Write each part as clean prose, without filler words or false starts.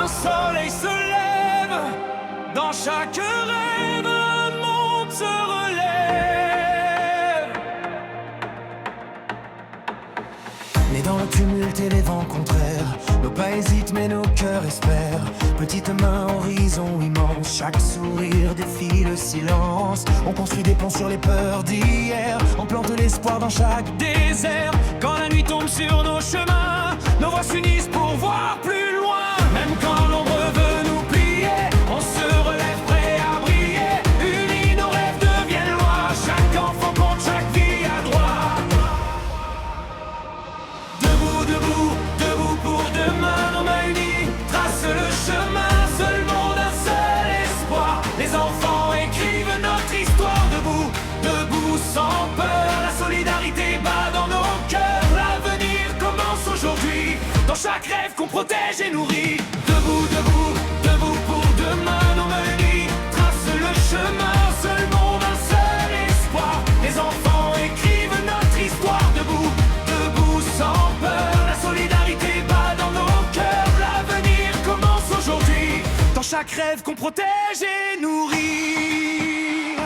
Un soleil se lève, dans chaque rêve, un monde se relève. Nés dans le tumulte et les vents contraires, nos pas hésitent mais nos cœurs espèrent. Petites mains, horizon immense, chaque sourire défie le silence. On construit des ponts sur les peurs d'hier, on plante l'espoir dans chaque Désert, quand la nuit tombe sur nos chemins, nos voix s'unissent pour voir plus loin. Même quand l'ombre veut nous plier, on se relève prêt à briller. Unis, nos rêves deviennent loi, chaque enfant compte, chaque vie a droit. Debout, debout, debout pour demain, nos mains unies tracent le chemin. Seul monde, un seul espoir. Les enfants écrivent notre histoire. Debout, debout, sans peur, la solidarité bat dans nos cœurs. L'avenir commence aujourd'hui, dans chaque rêve qu'on protège et nourrit. Debout, debout, debout pour demain, nos mains unies tracent le chemin. Seul monde, un seul espoir. Les enfants écrivent notre histoire. Debout, debout, sans peur, la solidarité bat dans nos cœurs. L'avenir commence aujourd'hui, dans chaque rêve qu'on protège et nourrit.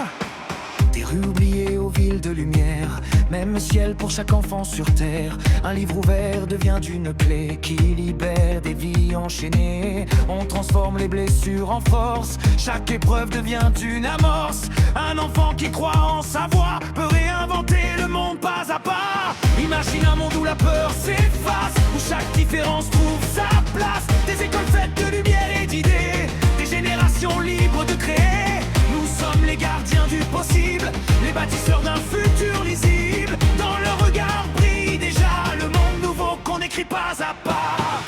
des rues oubliées aux villes de lumière. Même ciel pour chaque enfant sur terre. Un livre ouvert devient une clé qui libère des vies enchaînées. On transforme les blessures en force. Chaque épreuve devient une amorce. Un enfant qui croit en sa voix peut réinventer le monde pas à pas. Imagine un monde où la peur s'efface, où chaque différence trouve sa place. Des écoles faites de lumière et d'idées, des générations libres de créer. Nous sommes les gardiens du possible, les bâtisseurs d'un futur lisible. Dans leur regard brille déjà le monde nouveau qu'on n'écrit pas à pas.